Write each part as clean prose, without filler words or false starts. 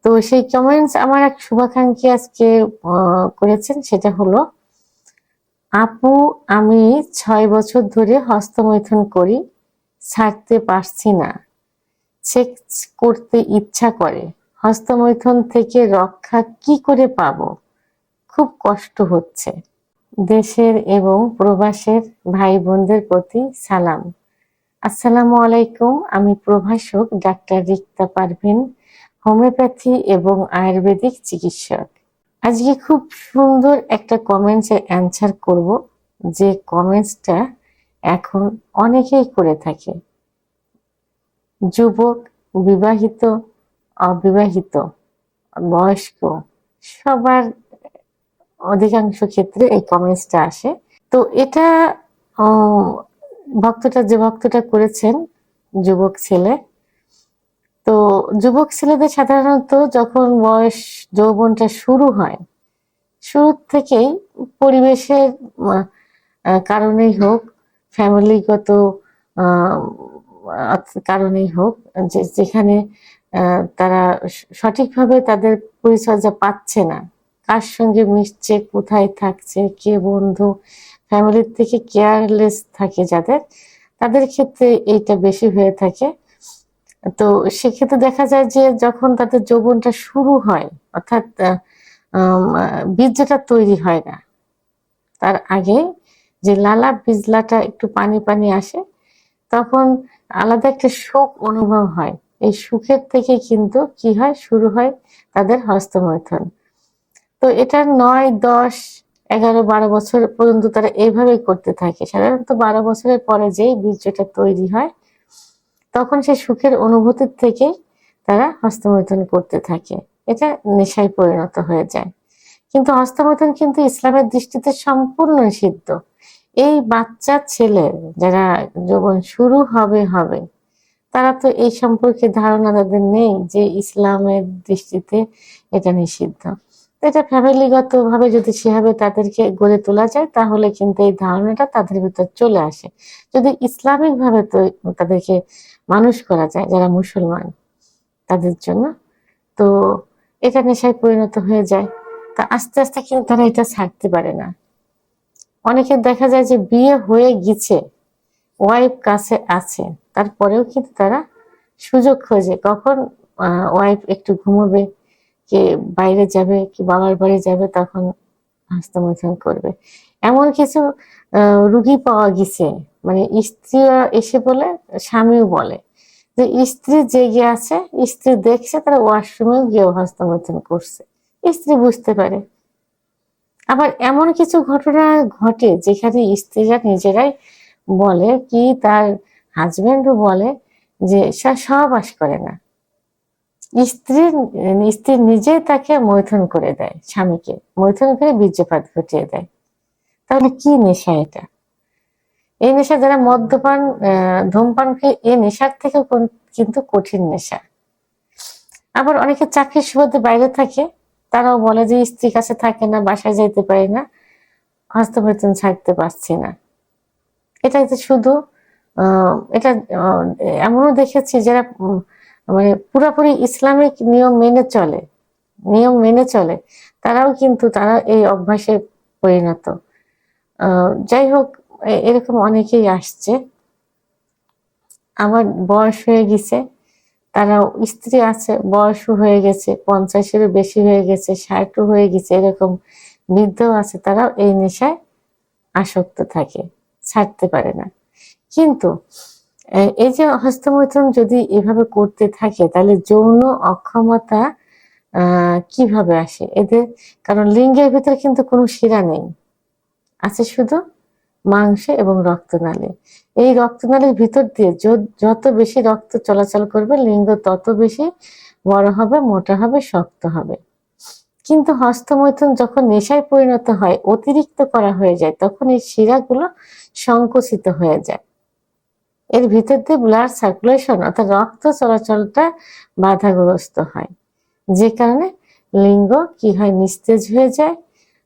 তো সেই কমেন্টস আমার এক শুভাকাঙ্ক্ষী আজকে করেছেন, সেটা হলো, আপু আমি 6 বছর ধরে হস্তমৈথুন করি, ছাড়তে পারছি না, সেক্স করতে ইচ্ছা করে, হস্তমৈথুন থেকে রক্ষা কি করে পাবো, খুব কষ্ট হচ্ছে। দেশের এবং প্রবাসের ভাই বোনদের প্রতি সালাম। আসসালামু আলাইকুম, আমি প্রভাষক ডাক্তার রিক্তা পারভিন, হোমিওপ্যাথি এবং আয়ুর্বেদিক চিকিৎসক। আজকে খুব সুন্দর একটা কমেন্টসের অ্যান্সার করব, যে কমেন্টসটা এখন অনেকেই করে থাকে। যুবক, বিবাহিত, অবিবাহিত, বয়স্ক, সবার অধিকাংশ ক্ষেত্রে এই কমেন্টসটা আসে। তো এটা যে ভক্তটা করেছেন, যুবক ছেলে। তো যুবক ছেলেদের সাধারণত যখন বয়স যৌবনটা শুরু হয়, শুরু থেকেই পরিবেশের কারণেই হোক, ফ্যামিলিগত কারণেই হোক, যেখানে তারা সঠিকভাবে তাদের পরিচর্যা পাচ্ছে না, কার সঙ্গে মিশছে, কোথায় থাকছে, কে বন্ধু, ফ্যামিলির থেকে কেয়ারলেস থাকে যাদের, তাদের ক্ষেত্রে এইটা বেশি হয়ে থাকে। তো সেক্ষেত্রে দেখা যায় যে যখন তাদের যৌবনটা শুরু হয়, অর্থাৎ বীর্যটা তৈরি হয় না, তার আগে যে লালা বিজলাটা একটু পানি পানি আসে, তখন আলাদা একটা সুখ অনুভব হয়। এই সুখের থেকে কিন্তু কি হয়, শুরু হয় তাদের হস্তমৈথুন। তো এটা 9, 10, 11, 12 বছর পর্যন্ত তারা এইভাবেই করতে থাকে। সাধারণত 12 বছরের পরে যেই বীর্যটা তৈরি হয়, তখন সেই সুখের অনুভূতির থেকে তারা হস্তমৈথুন করতে থাকে। এটা নেশায় পরিণত হয়ে যায়। কিন্তু হস্তমৈথুন কিন্তু ইসলামের দৃষ্টিতে সম্পূর্ণ নিষিদ্ধ। এই বাচ্চা ছেলে যারা যৌবন শুরু হবে, তারা তো এই সম্পর্কে ধারণা তাদের নেই যে ইসলামের দৃষ্টিতে এটা নিষিদ্ধ। এটা ফ্যামিলিগত ভাবে যদি সেভাবে তাদেরকে গড়ে তোলা যায়, তাহলে কিন্তু এই ধারণাটা তাদের ভিতর চলে আসে। যদি ইসলামিক ভাবে তো তাদেরকে মানুষ করা যায়, যারা মুসলমান, তাদের জন্য, তো এটা নেশায় পরিণত হয়ে যায়। তা আস্তে আস্তে কিন্তু তারা এটা ছাড়তে পারে না। অনেকের দেখা যায় যে বিয়ে হয়ে গেছে, ওয়াইফ কাছে আছে, তারপরেও কিন্তু তারা সুযোগ খোঁজে কখন ওয়াইফ একটু ঘুমোবে, কে বাইরে যাবে, কি বাবার বাড়ি যাবে, তখন হস্তমৈথুন করবে। এমন কিছু রুগী পাওয়া গেছে, মানে স্ত্রী এসে বলে, স্বামীও বলে যে স্ত্রী জেগে আছে, স্ত্রী দেখছে, তারা ওয়াশরুমেও গিয়ে হস্তমৈথুন করছে, স্ত্রী বুঝতে পারে। আবার এমন কিছু ঘটনা ঘটে যেখানে স্ত্রীরা নিজেরাই বলে, কি তার হাজবেন্ডও বলে যে সে সহবাস করে না, স্ত্রী স্ত্রী নিজে তাকে মৈথুন করে দেয়, স্বামীকে মৈথুন করে বীর্যপাত ঘটিয়ে দেয়। তাহলে কি নেশা এটা? এই নেশা যারা মদ্যপান, ধূমপান করে, এই নেশার থেকেও কিন্তু কঠিন নেশা। আবার অনেকে চাকরির সুবাদে বাইরে থাকে, তারাও বলে যে স্ত্রীর কাছে থাকে না, বাসায় যাইতে পারি না, হস্তমৈথুন ছাড়তে পারছি না। এটা যে শুধু এটা এমনও দেখেছি যারা মানে পুরাপুরি ইসলামিক নিয়ম মেনে চলে, তারাও কিন্তু তারা এই অভ্যাসে পরিণত। যাই হোক, এরকম অনেকেই আসছে। আমার বয়স হয়ে গেছে, তারাও, স্ত্রী আছে, বয়সও হয়ে গেছে, 50-এরও বেশি হয়ে গেছে, 60ও হয়ে গেছে, এরকম বৃদ্ধ আছে, তারাও এই নেশায় আসক্ত থাকে, ছাড়তে পারে না। কিন্তু এই যে হস্তমৈথুন যদি এভাবে করতে থাকে, তাহলে যৌন অক্ষমতা কিভাবে আসে এদের? কারণ লিঙ্গের ভিতরে কিন্তু কোনো শিরা নেই, আছে শুধু মাংস এবং রক্তনালী। এই রক্তনালীর ভিতর দিয়ে যত বেশি রক্ত চলাচল করবে, লিঙ্গ তত বেশি বড় হবে, মোটা হবে, শক্ত হবে। কিন্তু হস্তমৈথুন যখন নেশায় পরিণত হয়, অতিরিক্ত করা হয়ে যায়, তখন এই শিরাগুলো সংকুচিত হয়ে যায়। এর ভিতর দিয়ে ব্লাড সার্কুলেশন, অর্থাৎ রক্ত চলাচলটা বাধাগ্রস্ত হয়, যে কারণে লিঙ্গ কি হয়, নিস্তেজ হয়ে যায়,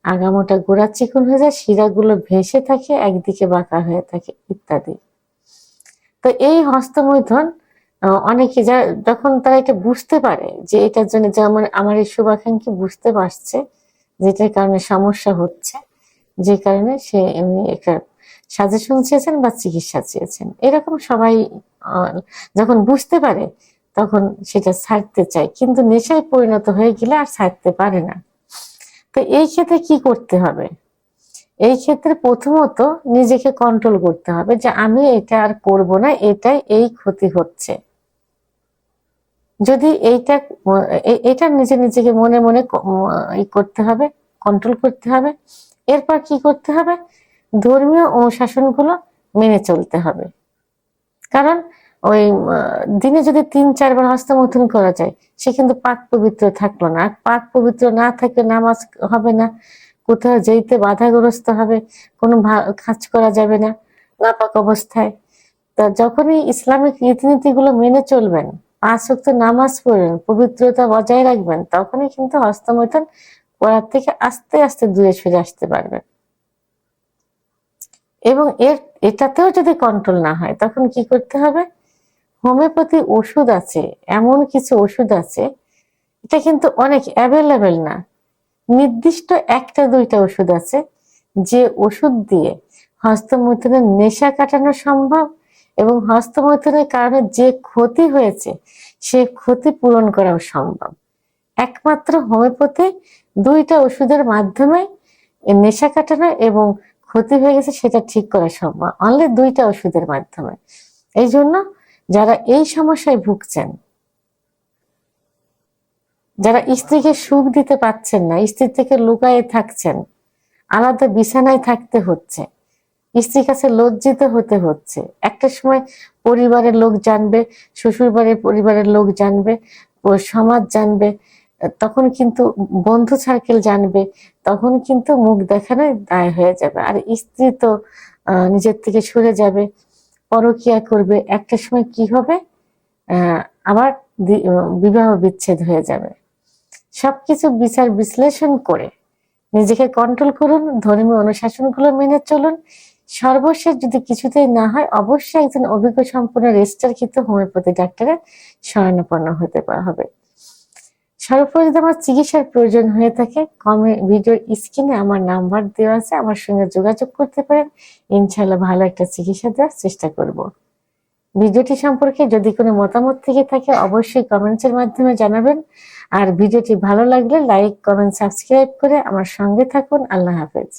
আগামোটা গোড়া চিকন হয়ে যায়, শিরাগুলো ভেসে থাকে, একদিকে বাঁকা হয়ে থাকে, ইত্যাদি। তো এই হস্তমৈথুন অনেকে যখন তারা এটা বুঝতে পারে যে এটার জন্য, যে আমার এই শুভাকাঙ্ক্ষী বুঝতে পারছে যেটার কারণে সমস্যা হচ্ছে, যে কারণে সে এমনি একটা সাজেশন চেয়েছেন বা চিকিৎসা চেয়েছেন, এরকম সবাই যখন বুঝতে পারে তখন সেটা ছাড়তে চায়, কিন্তু নেশায় পরিণত হয়ে গেলে আর ছাড়তে পারে না। তো এই ক্ষেত্রে কি করতে হবে? এই ক্ষেত্রে প্রথমত নিজেকে কন্ট্রোল করতে হবে যে আমি এটা আর করব না, এটাই এই ক্ষতি হচ্ছে। যদি এটা নিজেকে মনে মনে করতে হবে, কন্ট্রোল করতে হবে। এরপর কি করতে হবে? ধর্মীয় অনুশাসনগুলো মেনে চলতে হবে। কারণ ওই দিনে যদি ৩-৪ বার হস্তমৈথুন করা যায়, সে কিন্তু পাক পবিত্র থাকলো না। আর পাক পবিত্র না থাকলে নামাজ হবে না, কোথাও যেতে বাধাগ্রস্ত হবে, কোনো কাজ করা যাবে না নাপাক অবস্থায়। তা যখনই ইসলামিক রীতিনীতিগুলো মেনে চলবেন, ৫ ওয়াক্ত নামাজ পড়বেন, পবিত্রতা বজায় রাখবেন, তখনই কিন্তু হস্তমৈথুন করার থেকে আস্তে আস্তে দূরে সরে আসতে পারবেন। এবং এটাতেও যদি কন্ট্রোল না হয়, তখন কি করতে হবে? হোমিওপ্যাথি ওষুধ আছে, এমন কিছু ওষুধ আছে, এটা কিন্তু অনেক অ্যাভেলেবেল না, নির্দিষ্ট ১টা-২টা ওষুধ আছে যে ওষুধ দিয়ে হস্তমৈথুনের নেশা কাটানো সম্ভব, এবং হস্তমৈথুনের কারণে যে ক্ষতি হয়েছে সে ক্ষতি পূরণ করাও সম্ভব। একমাত্র হোমিওপ্যাথি ২টা ওষুধের মাধ্যমে নেশা কাটানো এবং ক্ষতি হয়ে গেছে সেটা ঠিক করা সম্ভব, অনলি ২টা ওষুধের মাধ্যমে। এই জন্য যারা এই সমস্যায় ভুগছেন, যারা স্ত্রীকে সুখ দিতে পারছেন না, স্ত্রীর থেকে লুকায়ে থাকছেন, আলাদা বিছানায় থাকতে হচ্ছে, স্ত্রীর কাছে লজ্জিত হতে হচ্ছে, একটা সময় পরিবারের লোক জানবে, শ্বশুর বাড়ির পরিবারের লোক জানবে, ও সমাজ জানবে, তখন কিন্তু বন্ধু সার্কেল জানবে, তখন কিন্তু মুখ দেখানোই দায় হয়ে যাবে। আর স্ত্রী তো নিজের থেকে সরে যাবে, পরকিয়া করবে, একটা সময় কি হবে? আবার বিবাহ বিচ্ছেদ হয়ে যাবে। সবকিছু বিচার বিশ্লেষণ করে নিজেকে কন্ট্রোল করুন, ধর্মীয় অনুশাসনগুলো মেনে চলুন। সর্বশেষ যদি কিছুতেই না হয়, অবশ্যই একজন অভিজ্ঞ সম্পন্ন রেজিস্টারকৃত হোমিওপ্যাথি ডাক্তারের শরণাপন্ন হতে হবে। সর্বোপরি যদি আমার চিকিৎসার প্রয়োজন হয়ে থাকে, ভিডিওর স্ক্রিনে আমার নাম্বার দেওয়া আছে, আমার সঙ্গে যোগাযোগ করতে পারেন। ইনশাল্লাহ ভালো একটা চিকিৎসা দেওয়ার চেষ্টা করব। ভিডিওটি সম্পর্কে যদি কোনো মতামত থেকে থাকে, অবশ্যই কমেন্টসের মাধ্যমে জানাবেন। আর ভিডিওটি ভালো লাগলে লাইক, কমেন্ট, সাবস্ক্রাইব করে আমার সঙ্গে থাকুন। আল্লাহ হাফেজ।